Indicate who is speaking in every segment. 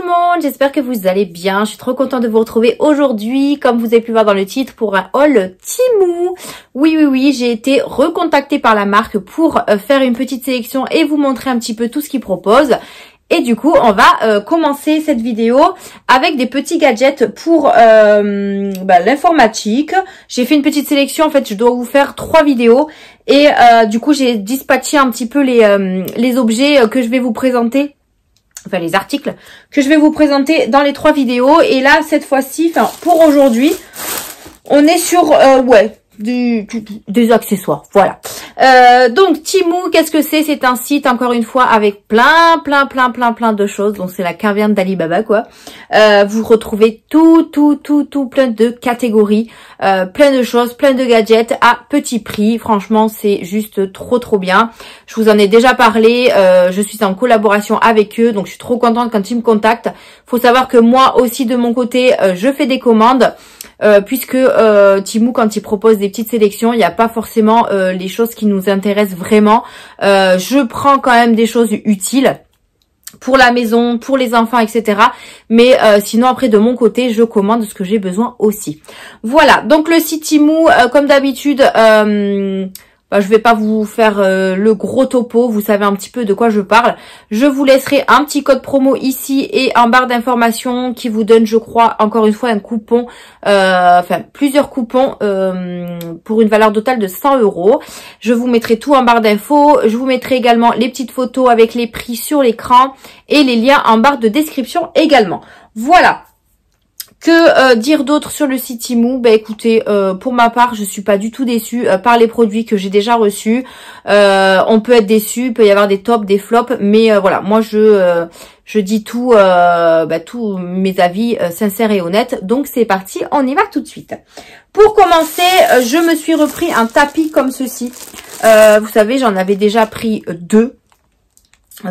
Speaker 1: le monde, j'espère que vous allez bien. Je suis trop contente de vous retrouver aujourd'hui, comme vous avez pu voir dans le titre, pour un haul Temu. Oui, j'ai été recontactée par la marque pour faire une petite sélection et vous montrer un petit peu tout ce qu'ils proposent. Et du coup, on va commencer cette vidéo avec des petits gadgets pour l'informatique. J'ai fait une petite sélection, en fait, je dois vous faire 3 vidéos. Et du coup, j'ai dispatché un petit peu les objets que je vais vous présenter. Enfin, les articles que je vais vous présenter dans les 3 vidéos. Et là, cette fois-ci, enfin, pour aujourd'hui, on est sur, des accessoires, voilà. Donc Temu, qu'est-ce que c'est? C'est un site, encore une fois, avec plein de choses. Donc c'est la caverne d'Alibaba, quoi. Vous retrouvez tout plein de catégories, plein de choses, plein de gadgets à petit prix. Franchement, c'est juste trop bien. Je vous en ai déjà parlé. Je suis en collaboration avec eux, donc je suis trop contente quand ils me contactent. Faut savoir que moi aussi, de mon côté, je fais des commandes. Puisque Temu, quand il propose des petites sélections, il n'y a pas forcément les choses qui nous intéressent vraiment. Je prends quand même des choses utiles pour la maison, pour les enfants, etc. Mais sinon, après, de mon côté, je commande ce que j'ai besoin aussi. Voilà, donc le site Temu, comme d'habitude, je vais pas vous faire le gros topo, vous savez un petit peu de quoi je parle. Je vous laisserai un petit code promo ici et en barre d'informations qui vous donne, je crois, encore une fois un coupon, plusieurs coupons pour une valeur totale de 100 €. Je vous mettrai tout en barre d'infos. Je vous mettrai également les petites photos avec les prix sur l'écran et les liens en barre de description également. Voilà. Que dire d'autre sur le site Temu? Écoutez, pour ma part, je suis pas du tout déçue par les produits que j'ai déjà reçus. On peut être déçu, il peut y avoir des tops, des flops, mais voilà, moi je dis tout, tous mes avis sincères et honnêtes. Donc c'est parti, on y va tout de suite. Pour commencer, je me suis repris un tapis comme ceci. Vous savez, j'en avais déjà pris 2.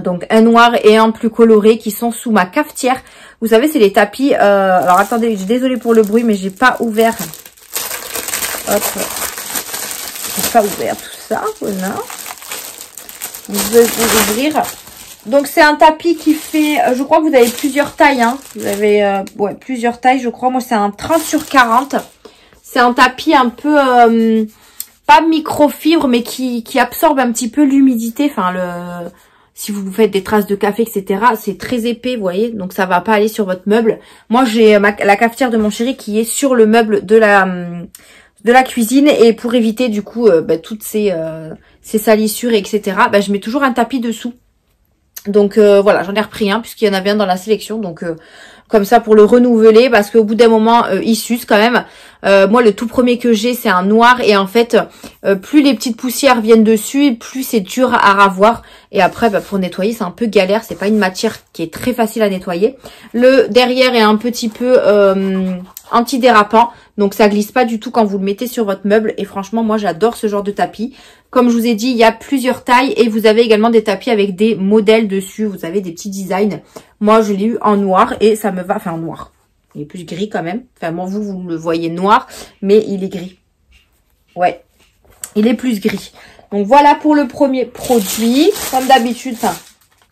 Speaker 1: Donc un noir et un plus coloré qui sont sous ma cafetière. Vous savez, c'est les tapis. Alors attendez, je suis désolée pour le bruit, mais j'ai pas ouvert. Hop, j'ai pas ouvert tout ça. Voilà. Je vais ouvrir. Donc c'est un tapis qui fait, je crois que vous avez plusieurs tailles. Hein. Vous avez plusieurs tailles, je crois. Moi c'est un 30 sur 40. C'est un tapis un peu pas microfibre, mais qui absorbe un petit peu l'humidité. Enfin si vous faites des traces de café, etc., c'est très épais, vous voyez, donc ça va pas aller sur votre meuble. Moi, j'ai la cafetière de mon chéri qui est sur le meuble de la cuisine, et pour éviter du coup toutes ces salissures, etc., je mets toujours un tapis dessous. Donc voilà, j'en ai repris un puisqu'il y en avait un dans la sélection, donc comme ça pour le renouveler, parce qu'au bout d'un moment il s'use quand même. Moi le tout premier que j'ai c'est un noir, et en fait plus les petites poussières viennent dessus, plus c'est dur à ravoir, et après pour nettoyer c'est un peu galère, c'est pas une matière qui est très facile à nettoyer. Le derrière est un petit peu antidérapant, donc ça glisse pas du tout quand vous le mettez sur votre meuble, et franchement moi j'adore ce genre de tapis. Comme je vous ai dit, il y a plusieurs tailles, et vous avez également des tapis avec des modèles dessus, vous avez des petits designs. Moi je l'ai eu en noir et ça me va, enfin en noir, il est plus gris quand même, enfin moi vous le voyez noir, mais il est gris, ouais, il est plus gris. Donc voilà pour le premier produit. Comme d'habitude,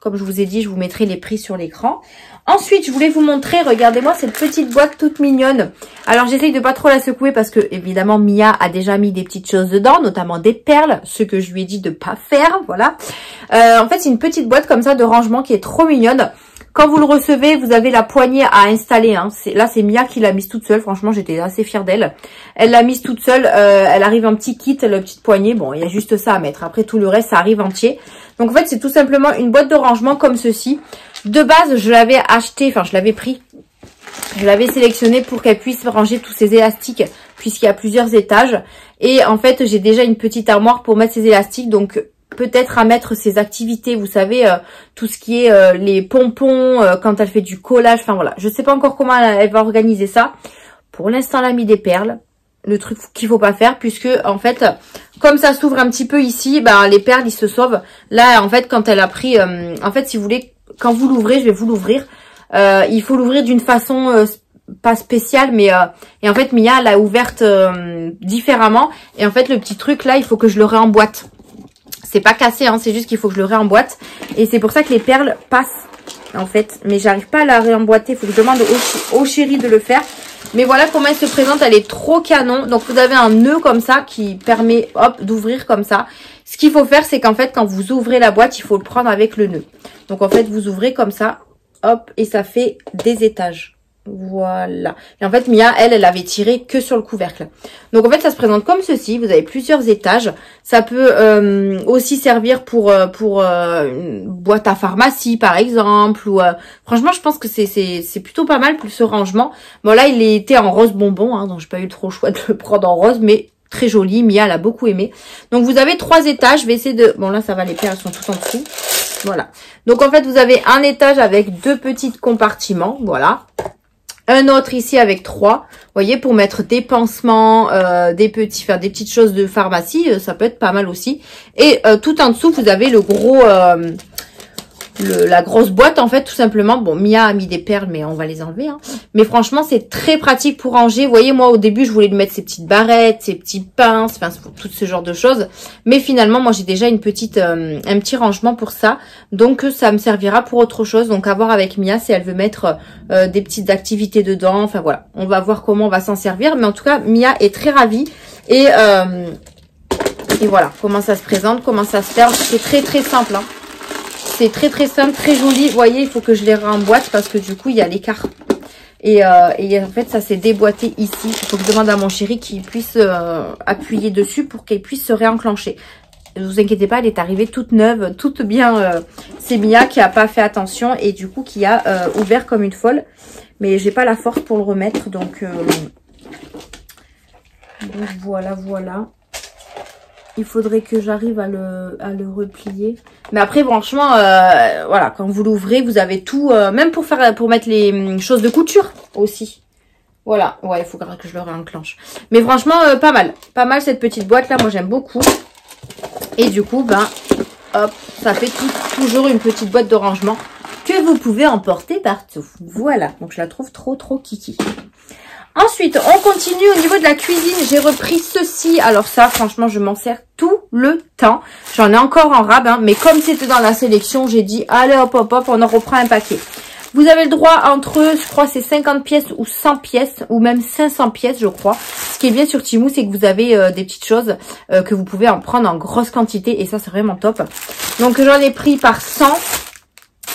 Speaker 1: comme je vous ai dit, je vous mettrai les prix sur l'écran. Ensuite, je voulais vous montrer, regardez-moi cette petite boîte toute mignonne. Alors, j'essaye de pas trop la secouer parce que, évidemment, Mia a déjà mis des petites choses dedans, notamment des perles, ce que je lui ai dit de pas faire, voilà. En fait, c'est une petite boîte comme ça de rangement qui est trop mignonne. Quand vous le recevez, vous avez la poignée à installer. Hein. Là, c'est Mia qui l'a mise toute seule. Franchement, j'étais assez fière d'elle. Elle l'a mise toute seule. Elle arrive un petit kit, la petite poignée. Bon, il y a juste ça à mettre. Après, tout le reste, ça arrive entier. Donc, en fait, c'est tout simplement une boîte de rangement comme ceci. De base, je l'avais acheté, enfin, je l'avais pris. Je l'avais sélectionné pour qu'elle puisse ranger tous ses élastiques, puisqu'il y a plusieurs étages. Et en fait, j'ai déjà une petite armoire pour mettre ses élastiques. Donc, peut-être à mettre ses activités, vous savez, tout ce qui est les pompons, quand elle fait du collage, enfin voilà. Je sais pas encore comment elle va organiser ça. Pour l'instant, elle a mis des perles. Le truc qu'il faut pas faire, puisque en fait, comme ça s'ouvre un petit peu ici, les perles, ils se sauvent. Là, en fait, quand elle a pris, en fait, si vous voulez, quand vous l'ouvrez, je vais vous l'ouvrir. Il faut l'ouvrir d'une façon pas spéciale, mais et en fait, Mia l'a ouverte différemment. Et en fait, le petit truc là, il faut que je le réemboîte. C'est pas cassé, hein, c'est juste qu'il faut que je le réemboîte. Et c'est pour ça que les perles passent en fait. Mais j'arrive pas à la réemboîter. Il faut que je demande au chéri de le faire. Mais voilà comment elle se présente. Elle est trop canon. Donc, vous avez un nœud comme ça qui permet, hop, d'ouvrir comme ça. Ce qu'il faut faire, c'est qu'en fait, quand vous ouvrez la boîte, il faut le prendre avec le nœud. Donc, en fait, vous ouvrez comme ça, hop, et ça fait des étages. Voilà. Et en fait, Mia, elle avait tiré que sur le couvercle. Donc, en fait, ça se présente comme ceci. Vous avez plusieurs étages. Ça peut aussi servir pour une boîte à pharmacie, par exemple. Ou franchement, je pense que c'est plutôt pas mal pour ce rangement. Bon, là, il était en rose bonbon, hein, donc j'ai pas eu trop le choix de le prendre en rose, mais très joli. Mia l'a beaucoup aimé. Donc, vous avez 3 étages. Je vais essayer de... Bon, là, ça va, les paires, elles sont toutes en dessous. Voilà. Donc, en fait, vous avez un étage avec 2 petits compartiments. Voilà. Un autre ici avec 3, vous voyez, pour mettre des pansements, des petites choses de pharmacie, ça peut être pas mal aussi. Et tout en dessous, vous avez le gros, la grosse boîte en fait, tout simplement. Bon, Mia a mis des perles, mais on va les enlever. Hein. Mais franchement, c'est très pratique pour ranger. Vous voyez, moi au début, je voulais lui mettre ses petites barrettes, ses petits pinces, enfin tout ce genre de choses. Mais finalement, moi j'ai déjà un petit rangement pour ça. Donc ça me servira pour autre chose. Donc à voir avec Mia si elle veut mettre des petites activités dedans. Enfin voilà, on va voir comment on va s'en servir. Mais en tout cas, Mia est très ravie. Et voilà, comment ça se présente, comment ça se ferme. C'est très très simple. Hein. C'est très très simple, très joli. Vous voyez, il faut que je les remboîte parce que du coup, il y a l'écart. Et en fait, ça s'est déboîté ici. Il faut que je demande à mon chéri qu'il puisse appuyer dessus pour qu'elle puisse se réenclencher. Ne vous inquiétez pas, elle est arrivée toute neuve, toute bien. C'est Mia qui a pas fait attention et du coup qui a ouvert comme une folle. Mais j'ai pas la force pour le remettre. Donc voilà, voilà. Il faudrait que j'arrive à le replier. Mais après, franchement, voilà, quand vous l'ouvrez, vous avez tout, même pour mettre les choses de couture aussi. Voilà, ouais, il faut que je le réenclenche. Mais franchement, pas mal. Pas mal cette petite boîte là, moi j'aime beaucoup. Et du coup, ben, hop, ça fait toujours une petite boîte de rangement que vous pouvez emporter partout. Voilà, donc je la trouve trop kiki. Ensuite, on continue au niveau de la cuisine. J'ai repris ceci. Alors ça, franchement, je m'en sers tout le temps. J'en ai encore en rab, hein, mais comme c'était dans la sélection, j'ai dit, allez hop, hop, hop, on en reprend un paquet. Vous avez le droit entre, je crois, c'est 50 pièces ou 100 pièces, ou même 500 pièces, je crois. Ce qui est bien sur Temu, c'est que vous avez des petites choses que vous pouvez en prendre en grosse quantité, et ça, c'est vraiment top. Donc, j'en ai pris par 100.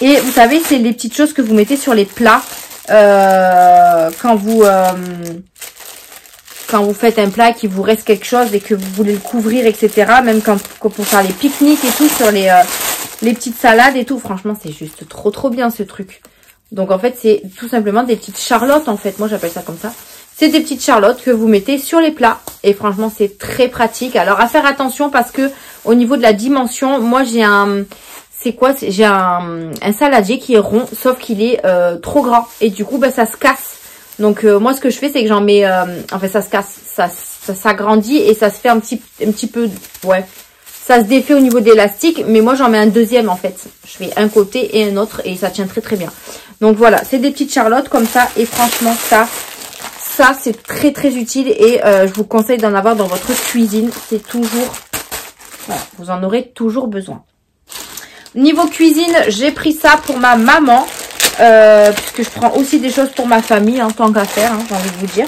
Speaker 1: Et vous savez, c'est les petites choses que vous mettez sur les plats. Quand vous faites un plat et qu'il vous reste quelque chose et que vous voulez le couvrir, etc. Même quand pour faire les pique-niques et tout, sur les petites salades et tout. Franchement, c'est juste trop bien ce truc. Donc en fait, c'est tout simplement des petites charlottes en fait. Moi, j'appelle ça comme ça. C'est des petites charlottes que vous mettez sur les plats. Et franchement, c'est très pratique. Alors, à faire attention parce que au niveau de la dimension, moi, j'ai un... C'est quoi? J'ai un saladier qui est rond, sauf qu'il est trop grand. Et du coup, ben, ça se casse. Donc, moi, ce que je fais, c'est que j'en mets... en fait, ça se casse. Ça s'agrandit et ça se fait un petit peu... Ouais. Ça se défait au niveau de l'élastique. Mais moi, j'en mets un deuxième, en fait. Je fais un côté et un autre. Et ça tient très bien. Donc, voilà. C'est des petites charlottes comme ça. Et franchement, ça c'est très utile. Et je vous conseille d'en avoir dans votre cuisine. C'est toujours... Voilà, vous en aurez toujours besoin. Niveau cuisine, j'ai pris ça pour ma maman, puisque je prends aussi des choses pour ma famille, en tant qu'à faire, hein, j'ai envie de vous dire.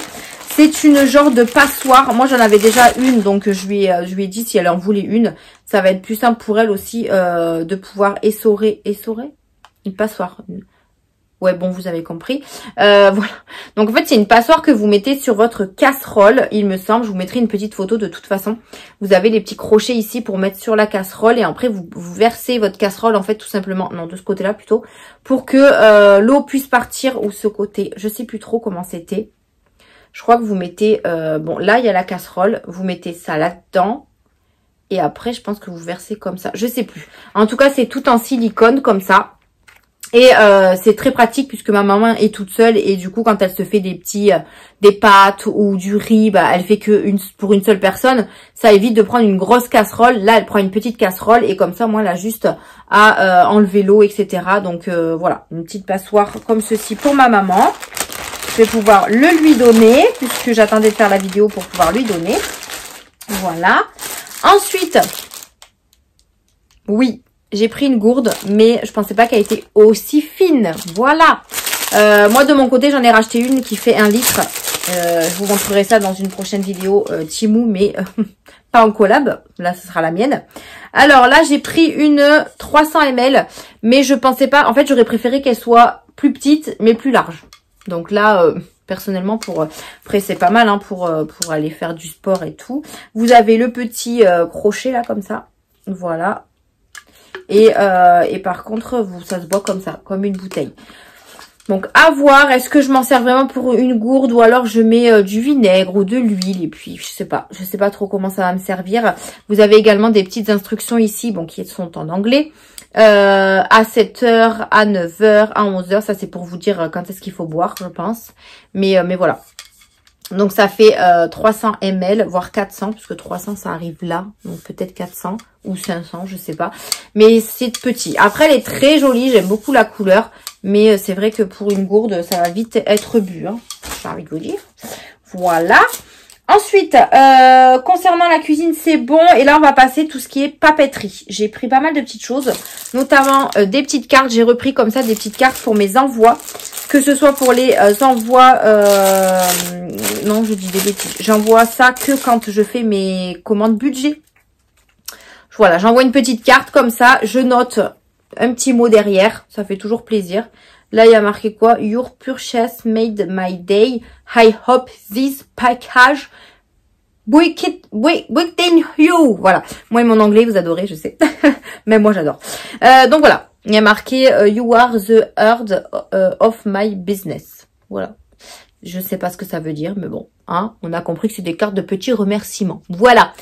Speaker 1: C'est une genre de passoire. Moi, j'en avais déjà une, donc je lui ai dit si elle en voulait une. Ça va être plus simple pour elle aussi de pouvoir essorer une passoire. Ouais, bon, vous avez compris. Voilà. Donc, en fait, c'est une passoire que vous mettez sur votre casserole, il me semble. Je vous mettrai une petite photo de toute façon. Vous avez les petits crochets ici pour mettre sur la casserole. Et après, vous versez votre casserole, en fait, tout simplement. Non, de ce côté-là, plutôt. Pour que l'eau puisse partir. Ou ce côté. Je sais plus trop comment c'était. Je crois que vous mettez... bon, là, il y a la casserole. Vous mettez ça là-dedans. Et après, je pense que vous versez comme ça. Je sais plus. En tout cas, c'est tout en silicone, comme ça. Et c'est très pratique puisque ma maman est toute seule et du coup quand elle se fait des pâtes ou du riz, bah elle fait que pour une seule personne. Ça évite de prendre une grosse casserole. Là elle prend une petite casserole et comme ça moi elle a juste à enlever l'eau, etc. Donc voilà, une petite passoire comme ceci pour ma maman. Je vais pouvoir le lui donner puisque j'attendais de faire la vidéo pour pouvoir lui donner. Voilà. Ensuite, oui. j'ai pris une gourde, mais je pensais pas qu'elle était aussi fine. Voilà. Moi, de mon côté, j'en ai racheté une qui fait 1 litre. Je vous montrerai ça dans une prochaine vidéo Temu, mais pas en collab. Là, ce sera la mienne. Alors là, j'ai pris une 300 ml, mais je pensais pas... En fait, j'aurais préféré qu'elle soit plus petite, mais plus large. Donc là... personnellement, après c'est pas mal hein, pour aller faire du sport et tout. Vous avez le petit crochet là comme ça, voilà. Et par contre, ça se boit comme ça, comme une bouteille. Donc à voir, est-ce que je m'en sers vraiment pour une gourde ou alors je mets du vinaigre ou de l'huile et puis je sais pas trop comment ça va me servir. Vous avez également des petites instructions ici, bon qui sont en anglais. À 7h, à 9h, à 11h, ça c'est pour vous dire quand est-ce qu'il faut boire, je pense. Mais voilà. Donc ça fait 300 ml, voire 400, parce que 300 ça arrive là, donc peut-être 400 ou 500, je sais pas. Mais c'est petit. Après elle est très jolie, j'aime beaucoup la couleur, mais c'est vrai que pour une gourde, ça va vite être bu, hein, j'ai envie de vous dire. Voilà. Ensuite, concernant la cuisine, c'est bon. Et là, on va passer tout ce qui est papeterie. J'ai pris pas mal de petites choses, notamment des petites cartes. J'ai repris comme ça des petites cartes pour mes envois. Que ce soit pour les envois... non, je dis des bêtises. J'envoie ça que quand je fais mes commandes budget. Voilà, j'envoie une petite carte comme ça. Je note un petit mot derrière. Ça fait toujours plaisir. Là, il y a marqué quoi? Your purchase made my day. I hope this package within you. Voilà. Moi et mon anglais, vous adorez, je sais. Même moi, j'adore. Donc voilà. Il y a marqué You are the heart of my business. Voilà. Je sais pas ce que ça veut dire, mais bon, hein, on a compris que c'est des cartes de petits remerciements. Voilà.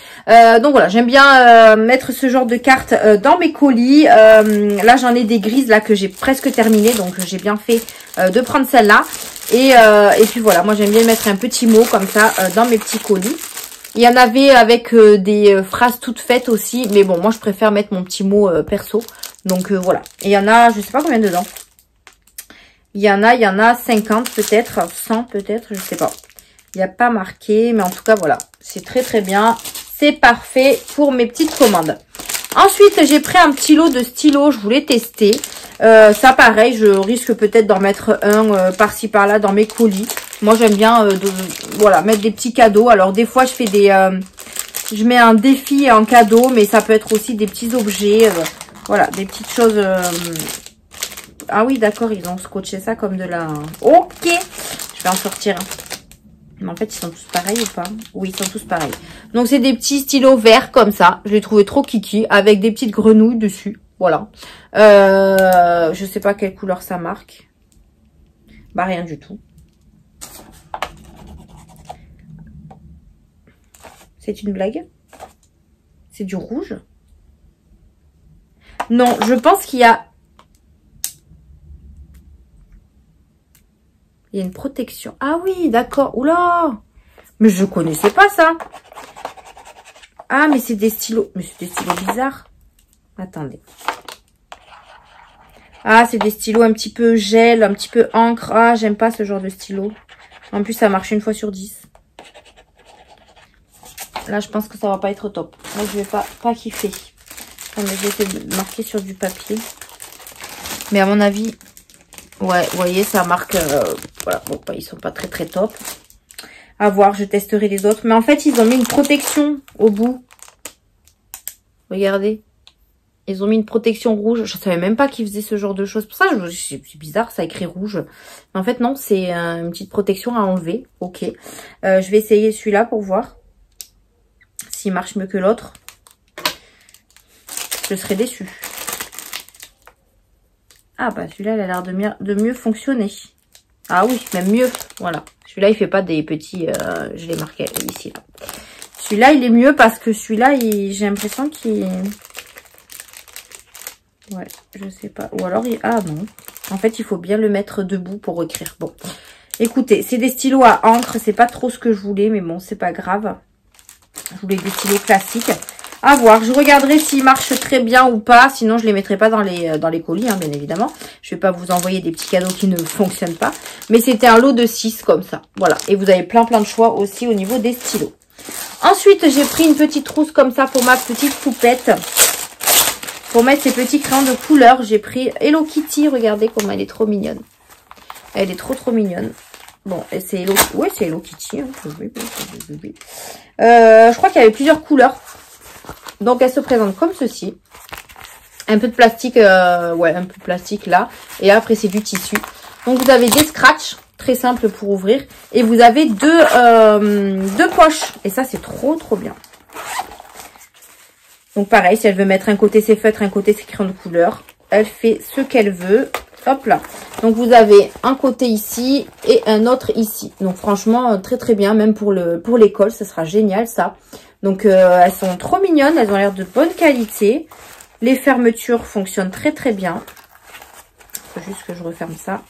Speaker 1: Donc voilà, j'aime bien mettre ce genre de cartes dans mes colis. Là, j'en ai des grises là que j'ai presque terminées, donc j'ai bien fait de prendre celle-là. Et puis voilà, moi j'aime bien mettre un petit mot comme ça dans mes petits colis. Il y en avait avec des phrases toutes faites aussi, mais bon, moi je préfère mettre mon petit mot perso. Donc voilà. Et il y en a, je sais pas combien dedans. Il y en a 50 peut-être, 100 peut-être, je sais pas. Il n'y a pas marqué, mais en tout cas, voilà. C'est très très bien. C'est parfait pour mes petites commandes. Ensuite, j'ai pris un petit lot de stylos, je voulais tester. Ça, pareil, je risque peut-être d'en mettre un par-ci par-là dans mes colis. Moi, j'aime bien voilà, mettre des petits cadeaux. Alors, des fois, je fais des... je mets un défi en cadeau, mais ça peut être aussi des petits objets. Voilà, des petites choses... Ah oui, d'accord, ils ont scotché ça comme de la... Ok, je vais en sortir. Mais en fait, ils sont tous pareils ou pas? Oui, ils sont tous pareils. Donc, c'est des petits stylos verts comme ça. Je les trouvais trop kiki, avec des petites grenouilles dessus. Voilà. Je sais pas quelle couleur ça marque. Bah, rien du tout. C'est une blague? C'est du rouge? Non, je pense qu'il y a... Il y a une protection. Ah oui, d'accord. Oula! Mais je connaissais pas ça. Ah, mais c'est des stylos. Mais c'est des stylos bizarres. Attendez. Ah, c'est des stylos un petit peu gel, un petit peu encre. Ah, j'aime pas ce genre de stylo. En plus, ça marche 1 fois sur 10. Là, je pense que ça va pas être top. Là, je vais pas kiffer. Attendez, je vais essayer de marquer sur du papier. Mais à mon avis... Ouais, vous voyez, ça marque... voilà, bon, ils sont pas très très top. À voir, je testerai les autres. Mais en fait, ils ont mis une protection au bout. Regardez. Ils ont mis une protection rouge. Je savais même pas qu'ils faisaient ce genre de choses. Pour ça, c'est bizarre, ça écrit rouge. Mais en fait, non, c'est une petite protection à enlever. Ok. Je vais essayer celui-là pour voir s'il marche mieux que l'autre. Je serais déçue. Ah bah celui-là, il a l'air de mieux fonctionner. Ah oui, même mieux. Voilà. Celui-là, il fait pas des petits... je l'ai marqué ici. Là. Celui-là, il est mieux parce que celui-là, j'ai l'impression qu'il... Ouais, je sais pas. Ou alors, ah non. En fait, il faut bien le mettre debout pour écrire. Bon. Écoutez, c'est des stylos à encre. C'est pas trop ce que je voulais, mais bon, c'est pas grave. Je voulais des stylos classiques. À voir, je regarderai s'ils marchent très bien ou pas. Sinon, je les mettrai pas dans les colis, hein, bien évidemment. Je vais pas vous envoyer des petits cadeaux qui ne fonctionnent pas. Mais c'était un lot de 6 comme ça. Voilà. Et vous avez plein de choix aussi au niveau des stylos. Ensuite, j'ai pris une petite trousse comme ça pour ma petite poupette. pour mettre ces petits crayons de couleur, j'ai pris Hello Kitty. Regardez comme elle est trop mignonne. Elle est trop mignonne. Bon, c'est Hello... Ouais, c'est Hello Kitty. Hein. Je crois qu'il y avait plusieurs couleurs. Donc, elle se présente comme ceci. Un peu de plastique, ouais, un peu de plastique là. Et après, c'est du tissu. Donc, vous avez des scratchs, très simples pour ouvrir. Et vous avez deux poches. Et ça, c'est trop bien. Donc, pareil, si elle veut mettre un côté ses feutres, un côté ses crayons de couleur, elle fait ce qu'elle veut. Hop là. Donc, vous avez un côté ici et un autre ici. Donc, franchement, très bien. Même pour l'école, ce sera génial, ça. Donc, elles sont trop mignonnes. Elles ont l'air de bonne qualité. Les fermetures fonctionnent très bien. Il faut juste que je referme ça.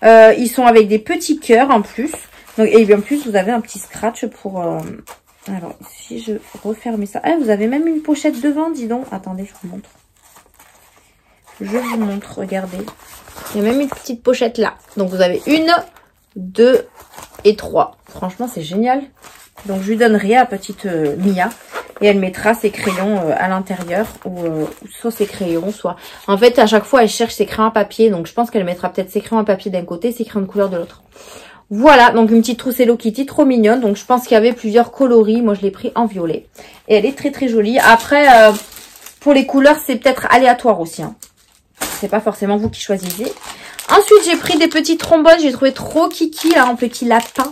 Speaker 1: Ils sont avec des petits cœurs en plus. Donc, et bien plus, vous avez un petit scratch pour... Alors, si je referme ça... Ah, vous avez même une pochette devant, dis donc. Attendez, je vous montre. Je vous montre, regardez. Il y a même une petite pochette là. Donc, vous avez 1, 2 et 3. Franchement, c'est génial. Donc, je lui donnerai à petite Mia. Et elle mettra ses crayons à l'intérieur. Ou soit ses crayons, soit... En fait, à chaque fois, elle cherche ses crayons à papier. Donc, je pense qu'elle mettra peut-être ses crayons à papier d'un côté, ses crayons de couleur de l'autre. Voilà, donc une petite trousse Hello Kitty, trop mignonne. Donc, je pense qu'il y avait plusieurs coloris. Moi, je l'ai pris en violet. Et elle est très jolie. Après, pour les couleurs, c'est peut-être aléatoire aussi. Hein. C'est pas forcément vous qui choisissez. Ensuite, j'ai pris des petits trombones. J'ai trouvé trop kiki, là, en petit lapin.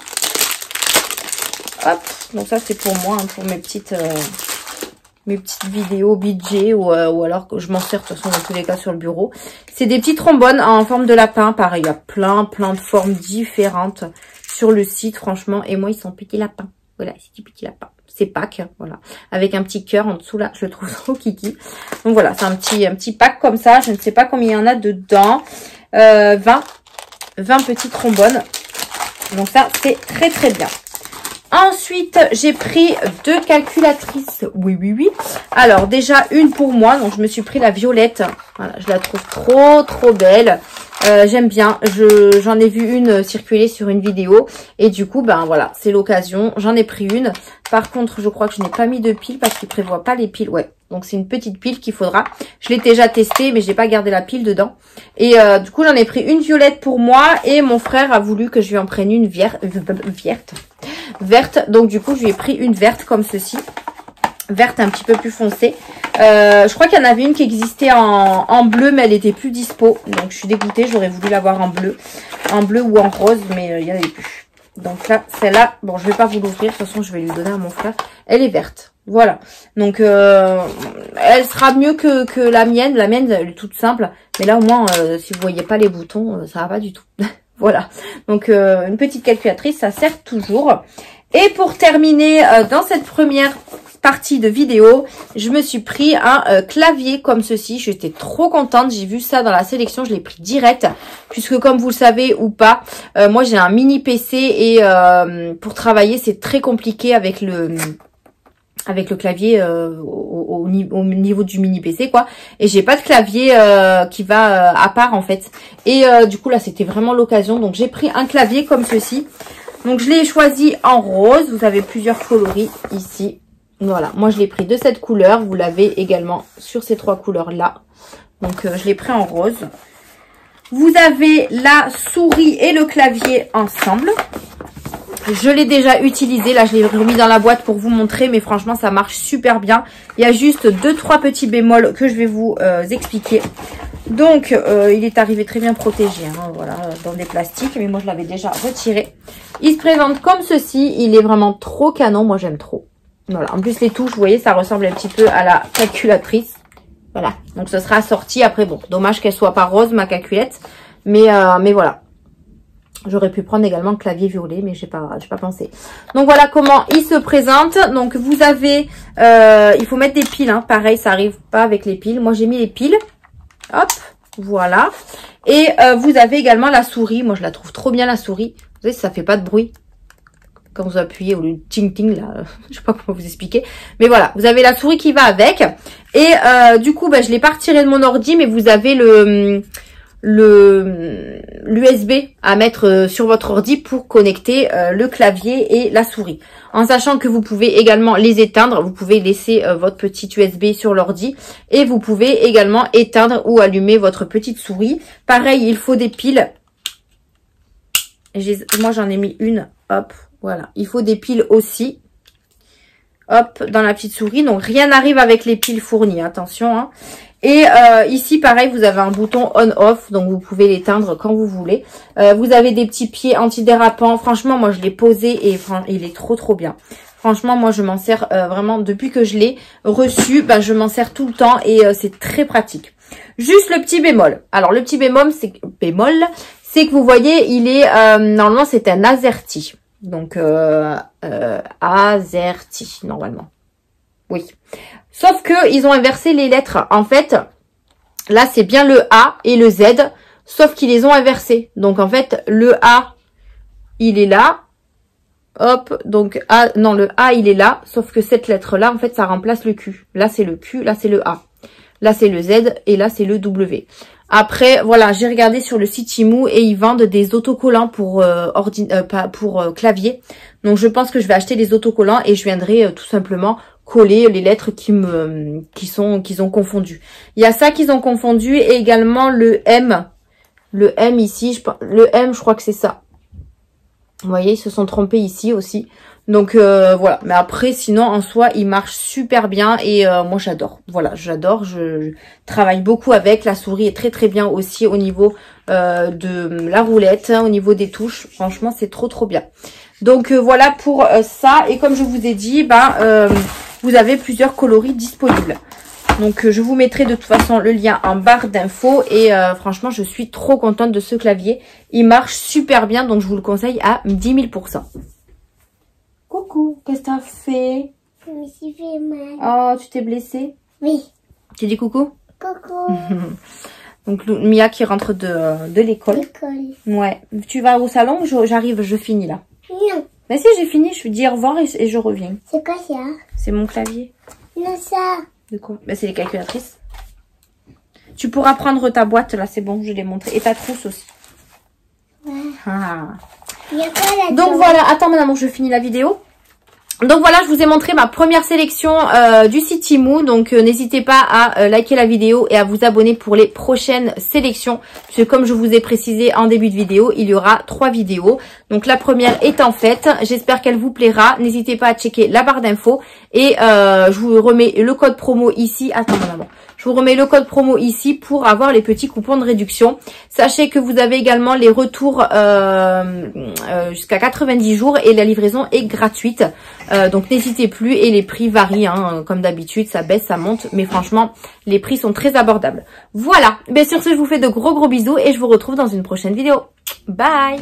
Speaker 1: Hop, donc ça, c'est pour moi, hein, pour mes petites vidéos budget ou alors que je m'en sers de toute façon dans tous les cas sur le bureau. C'est des petits trombones en forme de lapin. Pareil, il y a plein de formes différentes sur le site, franchement. Et moi, ils sont petits lapins. Voilà, c'est des petits lapins. C'est Pâques, voilà. Avec un petit cœur en dessous, là, je le trouve trop kiki. Donc voilà, c'est un petit pack comme ça. Je ne sais pas combien il y en a dedans. 20 petits trombones. Donc ça, c'est très bien. Ensuite, j'ai pris 2 calculatrices. Oui. Alors, déjà, une pour moi. Donc, je me suis pris la violette. Voilà, je la trouve trop belle. J'aime bien. J'en ai vu une circuler sur une vidéo. Et du coup, ben voilà, c'est l'occasion. J'en ai pris une. Par contre, je crois que je n'ai pas mis de pile parce qu'il ne prévoit pas les piles. Ouais, donc c'est une petite pile qu'il faudra. Je l'ai déjà testée, mais je n'ai pas gardé la pile dedans. Et du coup, j'en ai pris une violette pour moi. Et mon frère a voulu que je lui en prenne une verte. Donc du coup, je lui ai pris une verte comme ceci. Verte un petit peu plus foncée. Je crois qu'il y en avait une qui existait en bleu, mais elle était plus dispo. Donc je suis dégoûtée, j'aurais voulu l'avoir en bleu. En bleu ou en rose, mais il n'y en avait plus. Donc là, celle-là, bon, je vais pas vous l'ouvrir. De toute façon, je vais lui donner à mon frère. Elle est verte. Voilà. Donc, elle sera mieux que la mienne. La mienne, elle est toute simple. Mais là, au moins, si vous voyez pas les boutons, ça va pas du tout. Voilà. Donc, une petite calculatrice, ça sert toujours. Et pour terminer, dans cette première partie de vidéo, je me suis pris un clavier comme ceci. J'étais trop contente. J'ai vu ça dans la sélection. Je l'ai pris direct. Puisque comme vous le savez ou pas, moi j'ai un mini PC et pour travailler, c'est très compliqué avec le clavier au niveau du mini PC quoi. Et j'ai pas de clavier qui va à part en fait. Et du coup là c'était vraiment l'occasion. Donc j'ai pris un clavier comme ceci. Donc je l'ai choisi en rose. Vous avez plusieurs coloris ici. Voilà, moi je l'ai pris de cette couleur. Vous l'avez également sur ces 3 couleurs là. Donc je l'ai pris en rose. Vous avez la souris et le clavier ensemble. Je l'ai déjà utilisé. Là, je l'ai remis dans la boîte pour vous montrer. Mais franchement, ça marche super bien. Il y a juste 2-3 petits bémols que je vais vous expliquer. Donc, il est arrivé très bien protégé. Hein, voilà, dans des plastiques. Mais moi, je l'avais déjà retiré. Il se présente comme ceci. Il est vraiment trop canon. Moi, j'aime trop. Voilà. En plus, les touches, vous voyez, ça ressemble un petit peu à la calculatrice. Voilà. Donc, ce sera assorti. Après, bon, dommage qu'elle soit pas rose, ma calculette. Mais voilà. J'aurais pu prendre également le clavier violet, mais j'ai pas pensé. Donc voilà comment il se présente. Donc vous avez, il faut mettre des piles, hein. Pareil, ça arrive pas avec les piles. Moi j'ai mis les piles. Hop, voilà. Et vous avez également la souris. Moi je la trouve trop bien la souris. Vous savez, ça fait pas de bruit quand vous appuyez au lieu de ting ting là. Je sais pas comment vous expliquer. Mais voilà, vous avez la souris qui va avec. Et du coup, bah, je l'ai pas retiré de mon ordi, mais vous avez l'USB à mettre sur votre ordi pour connecter le clavier et la souris. En sachant que vous pouvez également les éteindre, vous pouvez laisser votre petit USB sur l'ordi et vous pouvez également éteindre ou allumer votre petite souris. Pareil, il faut des piles. Moi, j'en ai mis une. Hop, voilà. Il faut des piles aussi. Hop, dans la petite souris. Donc, rien n'arrive avec les piles fournies. Attention, hein. Et ici, pareil, vous avez un bouton on-off. Donc, vous pouvez l'éteindre quand vous voulez. Vous avez des petits pieds antidérapants. Franchement, moi, je l'ai posé et il est trop bien. Franchement, moi, je m'en sers vraiment depuis que je l'ai reçu. Ben, je m'en sers tout le temps et c'est très pratique. Juste le petit bémol. Alors, le petit bémol, c'est que vous voyez, il est normalement c'est un AZERTY. Donc AZERTY normalement. Oui. Sauf que ils ont inversé les lettres. En fait, là c'est bien le A et le Z, sauf qu'ils les ont inversés. Donc en fait, le A il est là. Hop, donc A, non, le A il est là, sauf que cette lettre là en fait ça remplace le Q. Là c'est le Q, là c'est le A. Là c'est le Z et là c'est le W. Après, voilà, j'ai regardé sur le site Temu et ils vendent des autocollants pour clavier. Donc, je pense que je vais acheter des autocollants et je viendrai tout simplement coller les lettres qu'ils ont confondues. Il y a ça qu'ils ont confondu et également le M. Le M ici, le M, je crois que c'est ça. Vous voyez, ils se sont trompés ici aussi. Donc voilà, mais après sinon en soi il marche super bien et moi j'adore. Voilà, j'adore, je travaille beaucoup avec. La souris est très bien aussi au niveau de la roulette, hein, au niveau des touches. Franchement c'est trop bien. Donc voilà pour ça et comme je vous ai dit, vous avez plusieurs coloris disponibles. Donc je vous mettrai de toute façon le lien en barre d'infos et franchement je suis trop contente de ce clavier. Il marche super bien donc je vous le conseille à 10 000%. Coucou, qu'est-ce que t'as fait?
Speaker 2: Je me suis fait mal.
Speaker 1: Oh, tu t'es blessée?
Speaker 2: Oui.
Speaker 1: Tu dis coucou?
Speaker 2: Coucou.
Speaker 1: Donc Mia qui rentre de l'école. Ouais. Tu vas au salon ou j'arrive, je finis là?
Speaker 2: Non.
Speaker 1: Mais si j'ai fini, je dis au revoir et je reviens.
Speaker 2: C'est quoi ça?
Speaker 1: C'est mon clavier.
Speaker 2: Non, ça.
Speaker 1: De quoi? Ben, c'est les calculatrices. Tu pourras prendre ta boîte là, c'est bon, je l'ai montré. Et ta trousse aussi.
Speaker 2: Ouais.
Speaker 1: Ah.
Speaker 2: Il y a quoi là-dedans?
Speaker 1: Donc voilà, attends mon amour, je finis la vidéo. Donc voilà, je vous ai montré ma première sélection du site Temu. Donc n'hésitez pas à liker la vidéo et à vous abonner pour les prochaines sélections. Puisque comme je vous ai précisé en début de vidéo, il y aura 3 vidéos. Donc la première est en fait. J'espère qu'elle vous plaira. N'hésitez pas à checker la barre d'infos. Et je vous remets le code promo ici. Attends mon amour. Je vous remets le code promo ici pour avoir les petits coupons de réduction. Sachez que vous avez également les retours jusqu'à 90 jours et la livraison est gratuite. Donc n'hésitez plus et les prix varient hein, comme d'habitude, ça baisse, ça monte. Mais franchement, les prix sont très abordables. Voilà, bien sûr, je vous fais de gros bisous et je vous retrouve dans une prochaine vidéo. Bye!